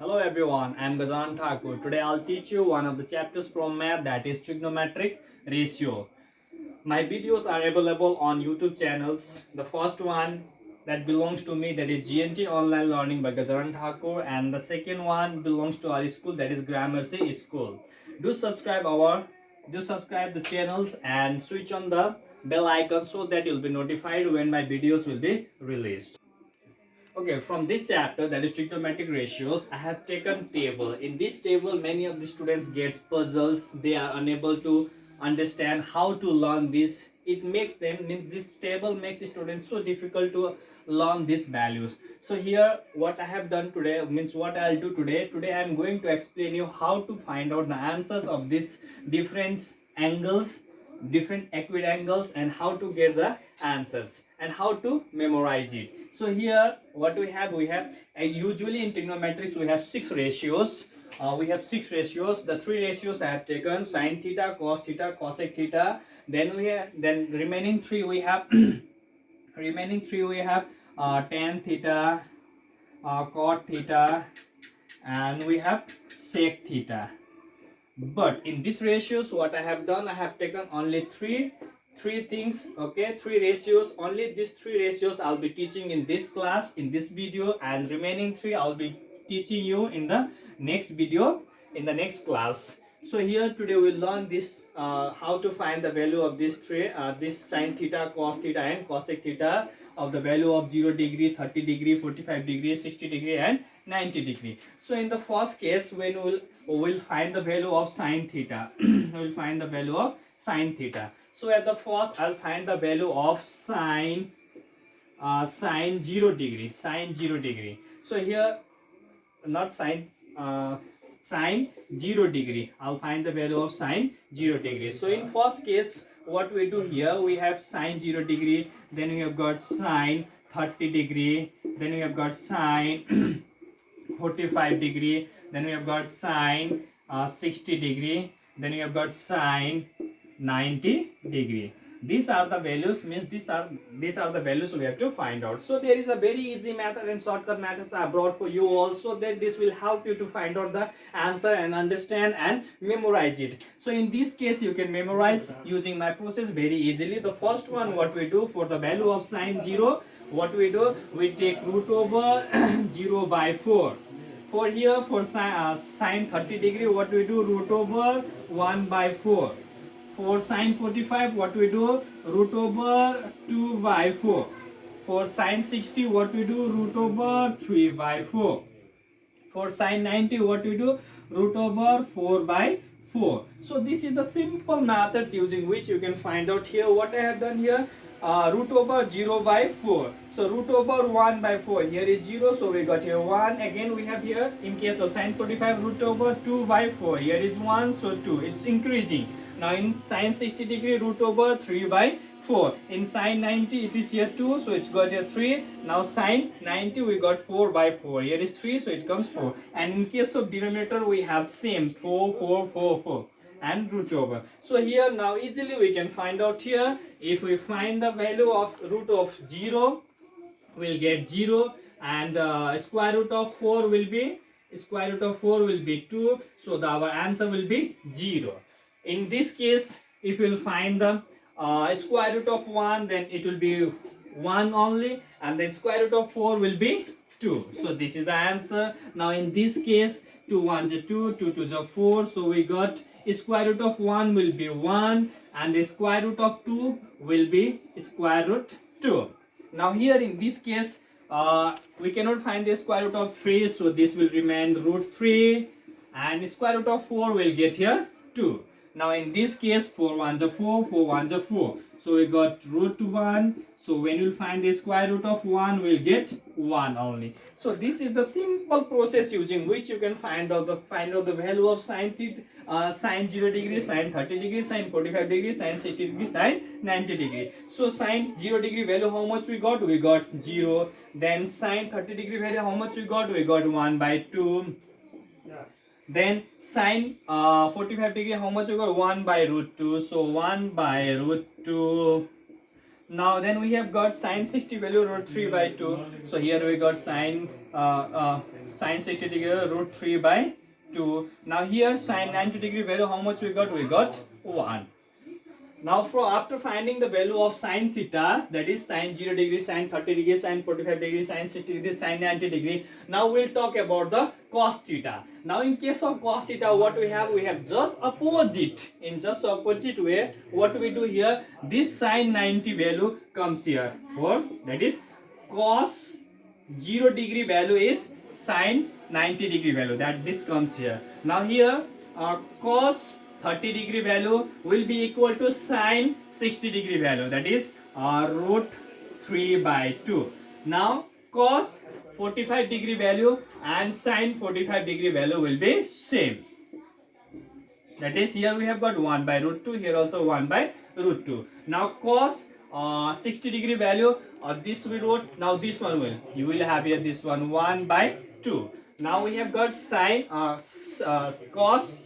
Hello everyone, I am Gazan Thakur. Today I'll teach you one of the chapters from math, that is trigonometric ratio. My videos are available on YouTube channels. The first one that belongs to me, that is GNT Online Learning by Gazan Thakur, and the second one belongs to our school, that is Gramercy School. Do subscribe the channels and switch on the bell icon so that you'll be notified when my videos will be released. Okay, from this chapter, that is trigonometric ratios, I have taken table. In this table, many of the students gets puzzles. They are unable to understand how to learn this. It makes them, means this table makes students so difficult to learn these values. So here, what I have done today, means what I'll do today. Today, I am going to explain you how to find out the answers of these different angles, different acute angles, and how to get the answers and how to memorize it. So here what we have, usually in trigonometry we have six ratios. The three ratios I have taken: sine theta, cos theta, cosec theta. Then remaining three we have tan theta, cot theta, and we have sec theta. But in these ratios, what I have done, I have taken only three things. Okay, three ratios. Only these three ratios I'll be teaching in this class, in this video, and remaining three I'll be teaching you in the next video, in the next class. So here today we'll learn this how to find the value of these three, this sine theta, cos theta, and cosec theta, of the value of 0 degree, 30 degree, 45 degree, 60 degree, and 90 degree. So in the first case, when we'll find the value of sine theta, we'll find the value of sine theta. So at the first, I'll find the value of sine 0 degree. So here, not sine 0 degree, I'll find the value of sine 0 degree. So in first case, what we do here, we have sine 0 degree, then we have got sine 30 degree, then we have got sine 45 degree, then we have got sine 60 degree, then we have got sine 90 degree. These are the values, means these are the values we have to find out. So there is a very easy method and shortcut methods I brought for you also, that this will help you to find out the answer and understand and memorize it. So in this case, you can memorize using my process very easily. The first one, what we do for the value of sine 0, what we do, we take root over 0 by 4. For here, for sine 30 degree, what we do, root over 1 by 4. For sine 45, what we do, root over 2 by 4. For sine 60, what we do, root over 3 by 4. For sine 90, what we do, root over 4 by 4. So this is the simple methods using which you can find out. Here what I have done here, root over 0 by 4. So root over 1 by 4, here is 0, so we got here 1. Again we have here, in case of sine 45, root over 2 by 4, here is 1, so 2, it's increasing. Now in sine 60 degree, root over 3 by 4. In sine 90, it is here 2, so it's got here 3. Now sine 90, we got 4 by 4. Here is 3, so it comes 4. And in case of denominator, we have same 4, 4, 4, 4 and root over. So here now easily we can find out here. If we find the value of root of 0, we'll get 0, and square root of 4 will be 2. So our answer will be 0. In this case, if we'll find the square root of 1, then it will be 1 only, and then square root of 4 will be 2. So this is the answer. Now in this case, 2 1s are 2, 2 2s are 4. So we got square root of 1 will be 1, and the square root of 2 will be square root 2. Now here in this case, we cannot find the square root of 3, so this will remain root 3, and square root of 4 will get here 2. Now in this case, 4 1s are 4, 4 1s are 4. So we got root 1. So when you find the square root of 1, we'll get 1 only. So this is the simple process using which you can find out the value of sine 0 degree, sine 30 degree, sine 45 degree, sine 60 degree, sine 90 degree. So sine 0 degree value, how much we got? We got 0. Then sine 30 degree value, how much we got? We got 1 by 2. Then sine 45 degree, how much we got? 1 by root 2. So 1 by root 2. Now then we have got sine 60 value, root 3 by 2. So here we got sine Sine 60 degree root 3 by 2. Now here sine 90 degree value, how much we got? We got 1. Now after finding the value of sine theta, that is sine 0 degree, sine 30 degree, sine 45 degree, sine 60 degree, sine 90 degree. Now we'll talk about the cos theta. Now in case of cos theta, what we have? We have just opposite. In just opposite way, what we do here? This sine 90 value comes here. Or that is cos 0 degree value is sine 90 degree value. That this comes here. Now here cos 30 degree value will be equal to sine 60 degree value, that is root 3 by 2. Now cos 45 degree value and sine 45 degree value will be same. That is here we have got 1 by root 2, here also 1 by root 2. Now cos 60 degree value, this we wrote, now this one you will have here this one 1 by 2. Now we have got sine cos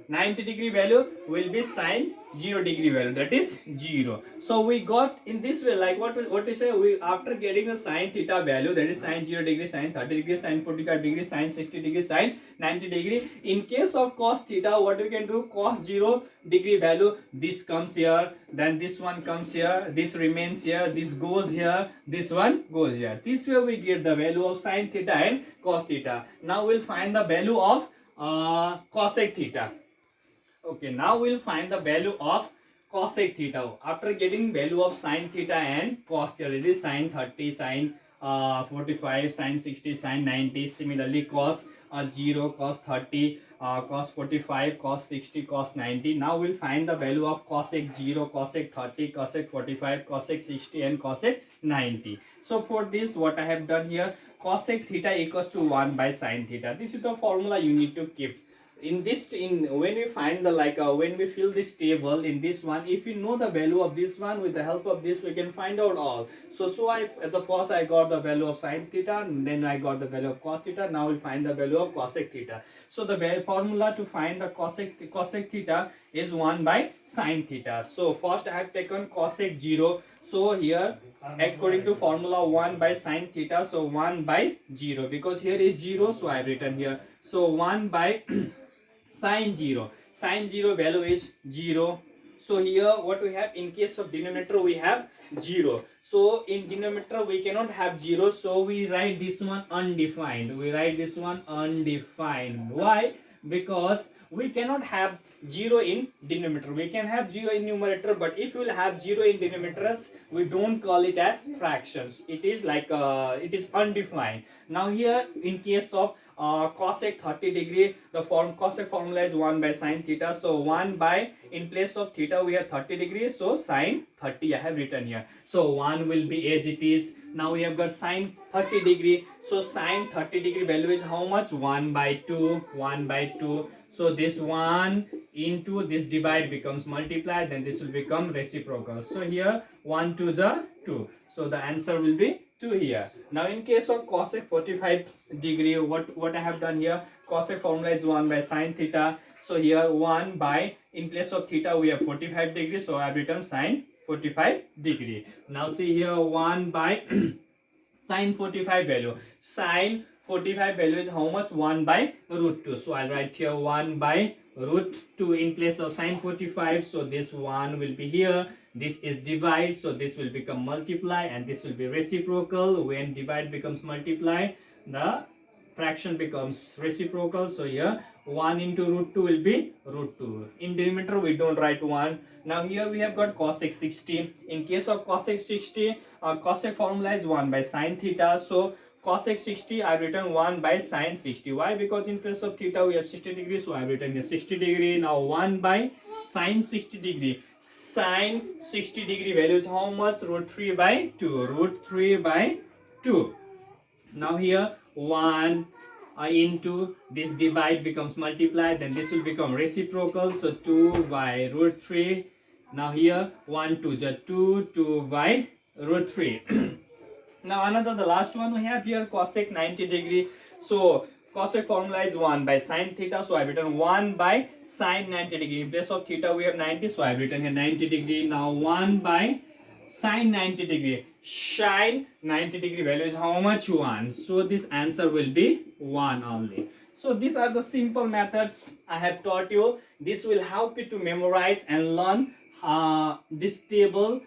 90 degree value will be sine 0 degree value, that is 0. So we got in this way, like what we say, we after getting the sine theta value, that is sine 0 degree, sine 30 degree, sine 45 degree, sine 60 degree, sine 90 degree. In case of cos theta, what we can do? Cos 0 degree value, this comes here, then this one comes here, this remains here, this goes here, this one goes here. This way we get the value of sine theta and cos theta. Now we'll find the value of cosec theta. Okay, now we'll find the value of cosec theta. After getting value of sine theta and cos theta, it is sine 30, sine 45, sine 60, sine 90. Similarly, cos 0, cos 30, cos 45, cos 60, cos 90. Now we'll find the value of cosec 0, cosec 30, cosec 45, cosec 60 and cosec 90. So for this, what I have done here, cosec theta equals to 1 by sine theta. This is the formula you need to keep. When we find the when we fill this table in this one, if you know the value of this one, with the help of this we can find out all. So I at the first I got the value of sine theta, and then I got the value of cos theta. Now we'll find the value of cosec theta. So the formula to find the cosec theta is 1 by sine theta. So first I have taken cosec 0. So here according to formula 1 by sine theta, so 1 by 0, because here is 0, so I have written here. So 1 by sine 0. Sine 0 value is 0. So here what we have, in case of denominator we have 0. So in denominator we cannot have 0. So we write this one undefined. Why? Because we cannot have 0 in denominator. We can have 0 in numerator, but if we will have 0 in denominators, we don't call it as fractions. It is like it is undefined. Now here in case of cosec 30 degree, the cosec formula is 1 by sine theta. So 1 by, in place of theta we have 30 degrees, so sine 30 I have written here. So 1 will be as it is. Now we have got sine 30 degree. So sine 30 degree value is how much? 1 by 2. So this 1 into this divide becomes multiplied, then this will become reciprocal. So here 1 to the 2. So the answer will be 2 here. Now in case of cosec 45 degree, what I have done here, cosec formula is 1 by sine theta. So here 1 by, in place of theta we have 45 degrees, so I have written sine 45 degree. Now see here 1 by sine 45 value. Sine 45 value is how much? 1 by root 2. So I'll write here 1 by root 2 in place of sine 45. So this 1 will be here. This is divide, so this will become multiply, and this will be reciprocal. When divide becomes multiply, the fraction becomes reciprocal. So here 1 into root 2 will be root 2. In denominator we don't write 1. Now here we have got cosec 60. In case of cosec 60, cosec formula is 1 by sine theta. So cosec 60 I have written 1 by sine 60. Why? Because in place of theta we have 60 degrees, so I have written here 60 degree. Now 1 by sine 60 degree. Sine 60 degree value is how much? Root 3 by 2. Now here 1 into this divide becomes multiply, then this will become reciprocal. So 2 by root 3. Now here 1 to the 2 by root 3. Now the last one we have here, cosec 90 degree. So cosec formula is 1 by sine theta, so I have written 1 by sine 90 degree. In place of theta we have 90, so I have written here 90 degree. Now 1 by sine 90 degree. Sine 90 degree value is how much? 1. So this answer will be 1 only. So these are the simple methods I have taught you. This will help you to memorize and learn this table.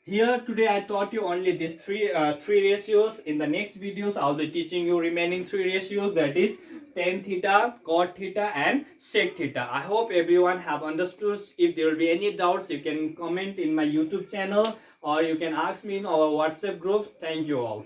Here today I taught you only these three ratios. In the next videos I'll be teaching you remaining 3 ratios, that is tan theta, cot theta and sec theta. I hope everyone have understood. If there will be any doubts, you can comment in my YouTube channel or you can ask me in our WhatsApp group. Thank you all.